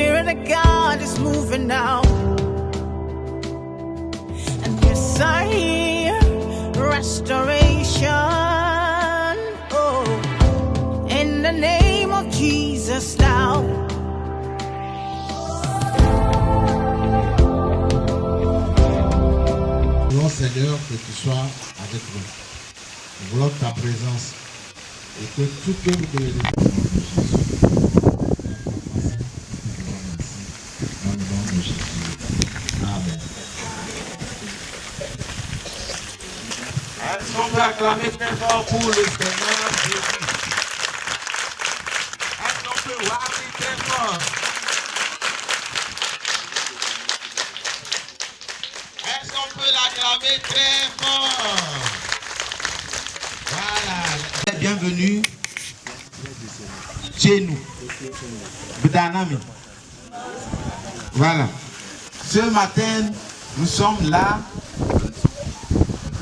Spirit of God is moving now. And yes, I hear restoration. Oh, in the name of Jesus now. Nous voulons, Seigneur, que tu sois avec nous. Nous voulons ta présence et que tout cœur de Jésus. Dans le nom de Jésus. Amen. Est-ce qu'on peut acclamer très fort pour le Seigneur Jésus? Est-ce qu'on peut voir très fort? Est-ce qu'on peut l'acclamer très fort? Voilà. Bienvenue chez nous. Boudanami. Voilà. Ce matin, nous sommes là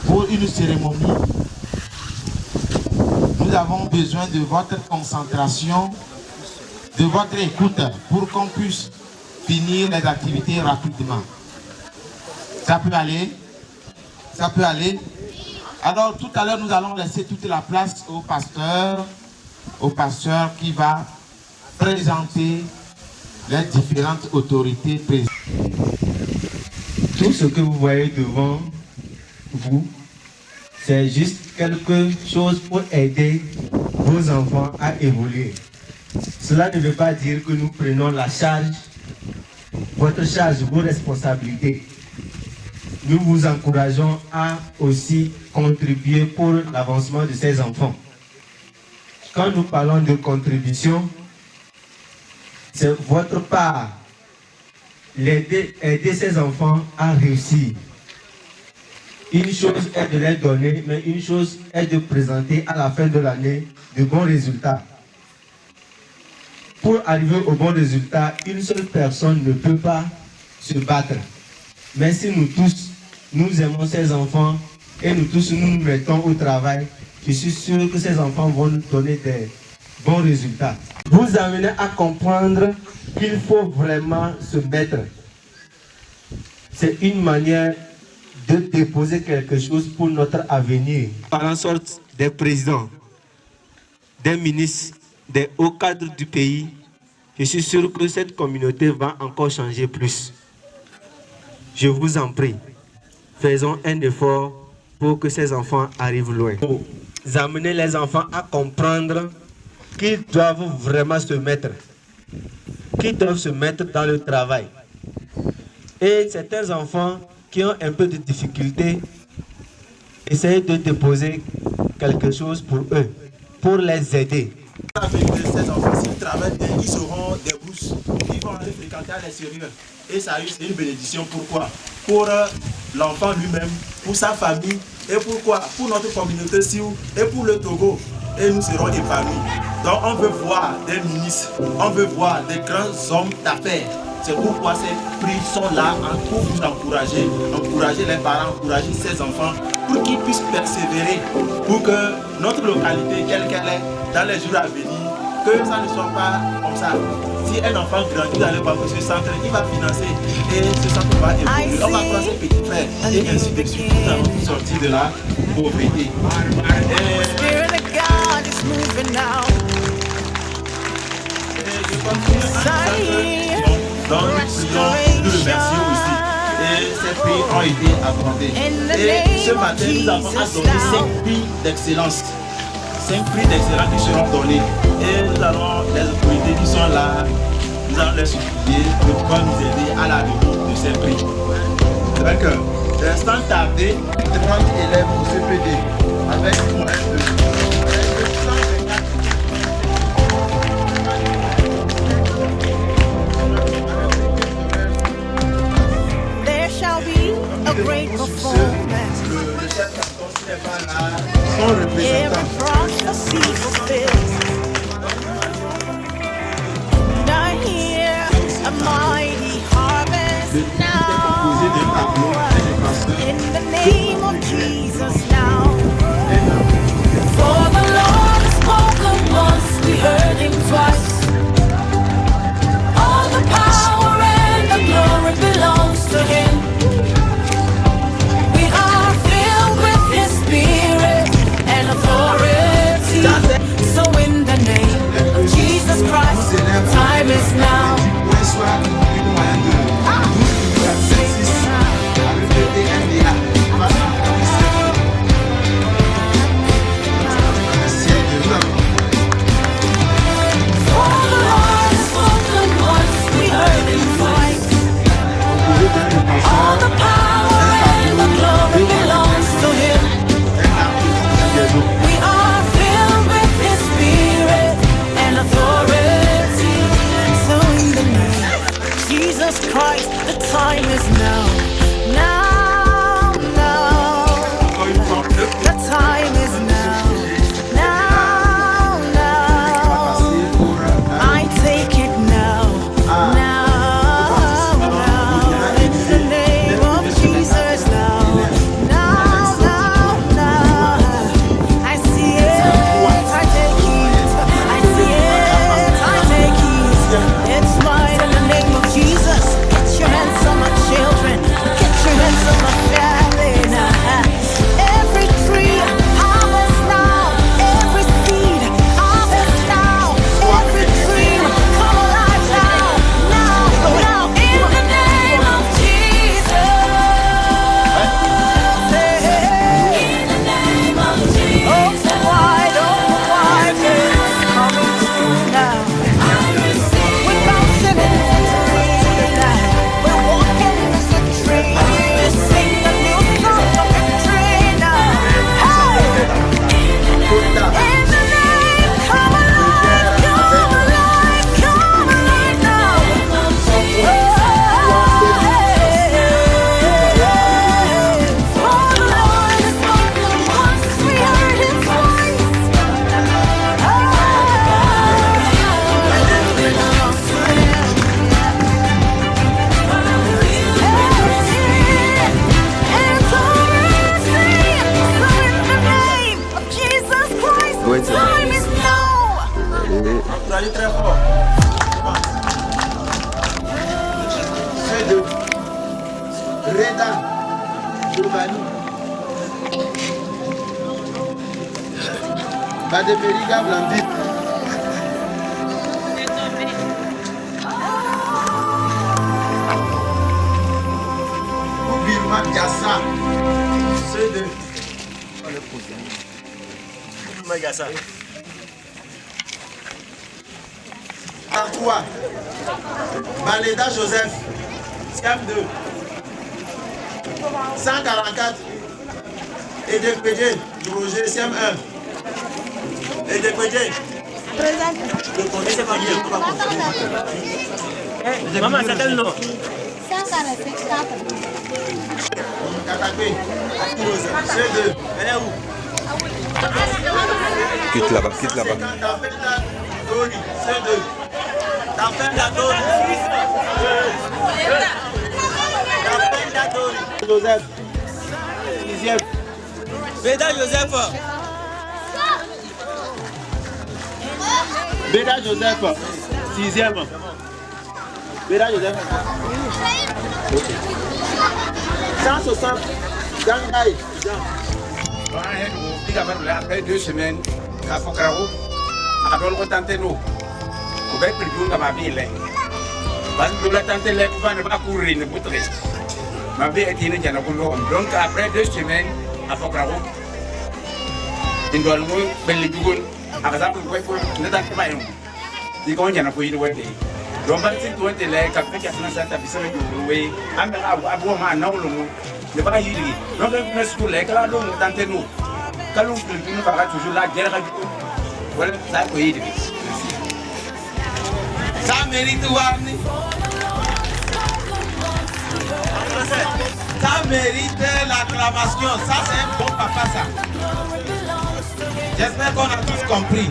pour une cérémonie. Nous avons besoin de votre concentration, de votre écoute pour qu'on puisse finir les activités rapidement. Ça peut aller? Ça peut aller? Alors tout à l'heure, nous allons laisser toute la place au pasteur qui va présenter les différentes autorités présentes. Tout ce que vous voyez devant vous, c'est juste quelque chose pour aider vos enfants à évoluer. Cela ne veut pas dire que nous prenons la charge, votre charge, vos responsabilités. Nous vous encourageons à aussi contribuer pour l'avancement de ces enfants. Quand nous parlons de contribution, c'est votre part, aider ces enfants à réussir. Une chose est de les donner, mais une chose est de présenter à la fin de l'année de bons résultats. Pour arriver au bon résultat, une seule personne ne peut pas se battre. Mais si nous tous, nous aimons ces enfants et nous tous nous mettons au travail, je suis sûr que ces enfants vont nous donner des bons résultats. Vous amenez à comprendre qu'il faut vraiment se mettre. C'est une manière de déposer quelque chose pour notre avenir. Par en sorte des présidents, des ministres, des hauts cadres du pays, je suis sûr que cette communauté va encore changer plus. Je vous en prie, faisons un effort pour que ces enfants arrivent loin. Vous amenez les enfants à comprendre qu'ils doivent vraiment se mettre, qu'ils doivent se mettre dans le travail. Et certains enfants qui ont un peu de difficulté, essayez de déposer quelque chose pour eux, pour les aider. Avec ces enfants, s'ils travaillent bien, ils seront des bourses. Ils vont aller fréquenter à l'extérieur. Et ça, c'est une bénédiction. Pourquoi? Pour l'enfant lui-même, pour sa famille, et pourquoi? Pour notre communauté Sioux et pour le Togo. Et nous serons épanouis. Donc on veut voir des ministres, on veut voir des grands hommes d'affaires. C'est pourquoi ces prix sont là pour vous encourager les parents, encourager ces enfants pour qu'ils puissent persévérer, pour que notre localité, telle qu'elle est, dans les jours à venir, que ça ne soit pas comme ça. Si un enfant grandit dans le ce centre, il va financer et ce centre va évoluer. On va prendre ses petits frères et ainsi de suite. Nous allons sortir de la pauvreté. Donc nous prions, nous remercions aussi. Et ces prix ont été accordés. Et ce matin, nous avons adopté 5 prix d'excellence. 5 prix d'excellence qui seront donnés. Et nous allons, les autorités qui sont là, nous allons les supplier de pouvoir nous aider à la remise de ces prix. Donc, sans tarder, 30 élèves au CPD avec une moyenne de 150. A great performance. Every prophecy fulfills. And I hear a mighty harvest now. In the name of Jesus now. For the Lord has spoken once, we heard him twice. All the power. time is now. All the power and the glory belongs to Him. We are filled with His Spirit and authority. So in the name of Jesus Christ, the time is now. Now, now. The time is now. Now, now. I take it now. Now. Time is now. Pour aller très fort. C'est de Redan Urbani. Bademeriga Blandit. Birma Jassa. C'est de Magassa. Artois. Baleda Joseph. Scam 2. 144. Et DPD. Roger CM1. Et DPD. Le premier c'est pas bien. Maman, ça quel nom? Katapé. C2. Elle est où? Quitte là-bas, quitte là-bas. C2. Joseph. 6e. Béda Joseph. Béda Joseph. 6e. Béda Joseph. 160. Gangaï. Après 2 semaines, à Fokrao, à Dolgo Tanteno, au bec plus à ma ville. Parce que la tante lève pas ne pas courir, ne poutrer. Ma vie est inégale. Donc après 2 semaines, à Fokrao, il doit nous belle dugun, à la table de ne t'as pas eu. Il convient à pouvoir le donc, si tu es là, quand tu as fait ça, tu as fait ça, tu as fait ça, tu as fait ça, donc, nous sommes là, quand nous sommes nous, quand nous sommes toujours là, voilà, ça peut y aller. Ça mérite Warni. Ça mérite l'acclamation. Ça, c'est un bon papa, ça. J'espère qu'on a tous compris.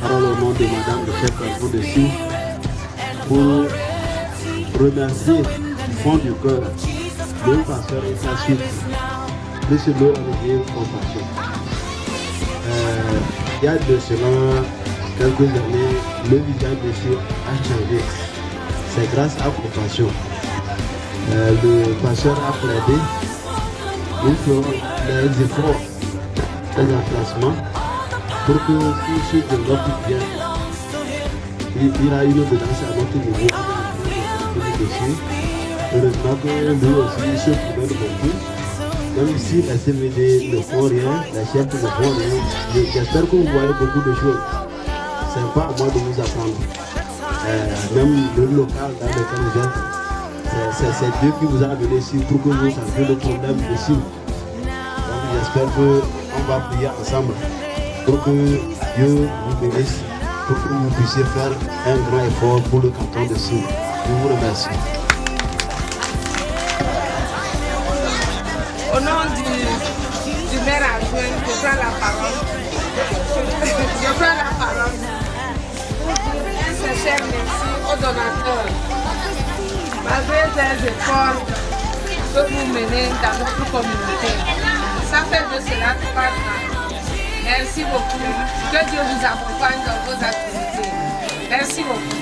Parole au nom de Madame le chef dessus pour remercier du fond du cœur le pasteur et sa suite, M. Olivier Compassion. Il y a de cela quelques années, le visage de monsieur a changé. C'est grâce à Compassion. Le pasteur a plaidé, nous ferons les efforts, les emplacements pour que ceux qui développent bien. Il il a une audience à notre niveau. Heureusement que lui aussi se promène beaucoup. Même si la CVD ne font rien, la chef ne font rien, j'espère que vous voyez beaucoup de choses. C'est pas à moi de vous apprendre. Même le local dans lequel vous êtes, c'est Dieu qui vous a amené ici pour que vous sachiez le problème ici. Donc j'espère qu'on va prier ensemble pour que Dieu vous bénisse, pour que vous puissiez faire un grand effort pour le canton de Sioux. Je vous remercie. Au nom du maire adjoint, je prends la parole. Je prends la parole pour dire un sincère merci aux donateurs. Malgré les efforts que vous menez dans notre communauté, ça fait de cela 3 ans. Merci beaucoup. Que Dieu vous accompagne dans vos activités. Merci beaucoup.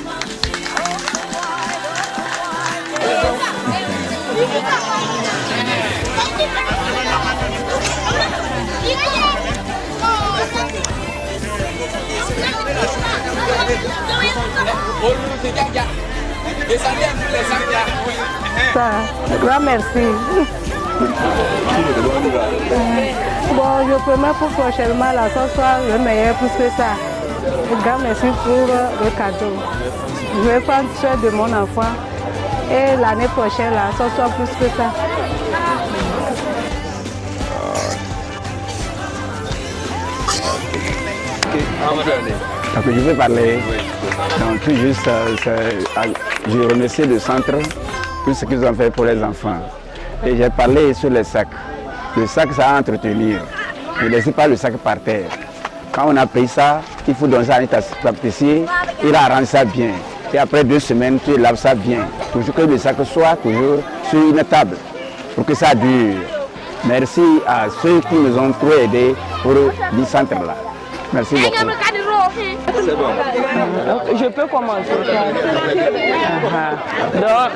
Grand merci. Bon, je promets pour prochainement, là, ce soir, le meilleur plus que ça. Grand merci pour le cadeau. Je vais prendre soin de mon enfant. Et l'année prochaine, là, ce soir plus que ça. Donc je vais parler. Donc tout juste, je remercie le centre pour ce qu'ils ont fait pour les enfants. Et j'ai parlé sur les sacs. Le sac, ça à entretenir. Ne laissez pas le sac par terre. Quand on a pris ça, il faut donner ça à un pâtissier. Il arrange ça bien. Et après 2 semaines, tu laves ça bien. Toujours que le sac soit toujours sur une table pour que ça dure. Merci à ceux qui nous ont trop aidés pour le centre-là. Merci beaucoup. C'est bon. Je peux commencer. Donc,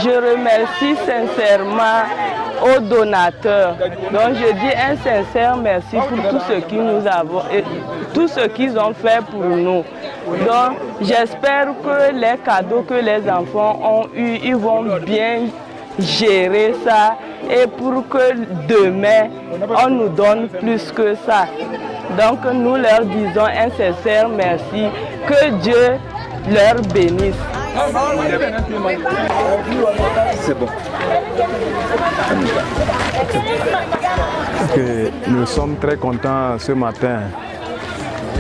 je remercie sincèrement aux donateurs. Donc, je dis un sincère merci pour tout ce que nous avons et tout ce qu'ils ont fait pour nous. Donc, j'espère que les cadeaux que les enfants ont eus, ils vont bien gérer ça et pour que demain, on nous donne plus que ça. Donc nous leur disons un sincère merci, que Dieu leur bénisse. C'est bon. Nous sommes très contents ce matin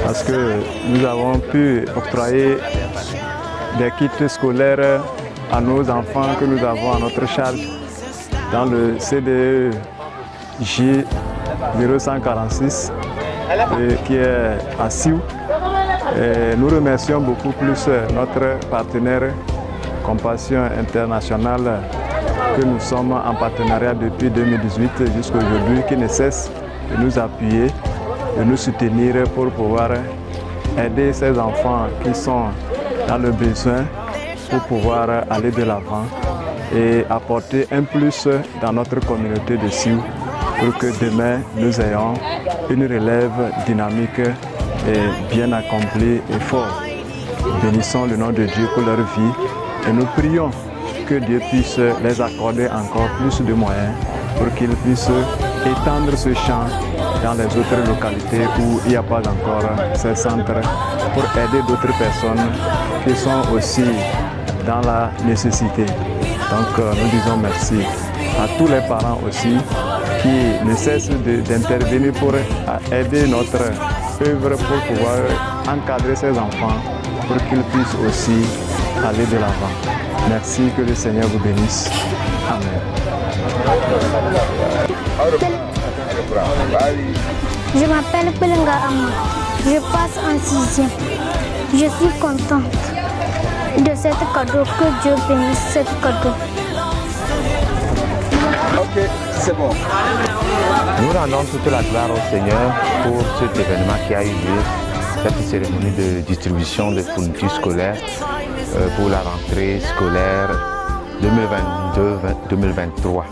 parce que nous avons pu octroyer des kits scolaires à nos enfants que nous avons à notre charge dans le CDE J 0146 qui est à Sioux. Et nous remercions beaucoup plus notre partenaire Compassion Internationale que nous sommes en partenariat depuis 2018 jusqu'à aujourd'hui, qui ne cesse de nous appuyer, de nous soutenir pour pouvoir aider ces enfants qui sont dans le besoin pour pouvoir aller de l'avant et apporter un plus dans notre communauté de Sioux pour que demain nous ayons une relève dynamique et bien accomplie et forte. Bénissons le nom de Dieu pour leur vie et nous prions que Dieu puisse les accorder encore plus de moyens pour qu'ils puissent étendre ce champ dans les autres localités où il n'y a pas encore ces centres pour aider d'autres personnes qui sont aussi dans la nécessité. Donc nous disons merci à tous les parents aussi qui ne cessent d'intervenir pour aider notre œuvre pour pouvoir encadrer ces enfants pour qu'ils puissent aussi aller de l'avant. Merci, que le Seigneur vous bénisse. Amen. Je m'appelle Pelenga Amma. Je passe en 6e. Je suis contente de cet cadeau. Que Dieu bénisse cet cadeau. Ok, c'est bon. Nous rendons toute la gloire au Seigneur pour cet événement qui a eu lieu, cette cérémonie de distribution de fournitures scolaires pour la rentrée scolaire 2022-2023.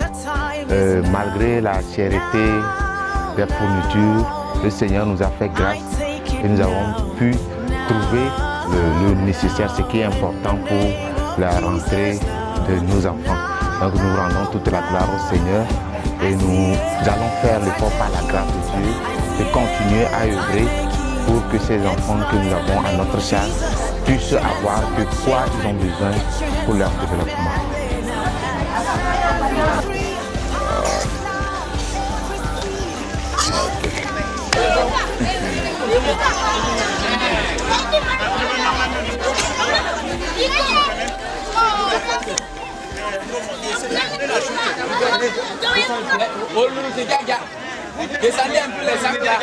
Malgré la cherté des fournitures, le Seigneur nous a fait grâce et nous avons pu trouver le nécessaire, ce qui est important pour la rentrée de nos enfants. Donc nous rendons toute la gloire au Seigneur et nous allons faire l'effort par la grâce de Dieu de continuer à œuvrer pour que ces enfants que nous avons à notre charge puissent avoir de quoi ils ont besoin pour leur développement. Descendez un peu les sacs là.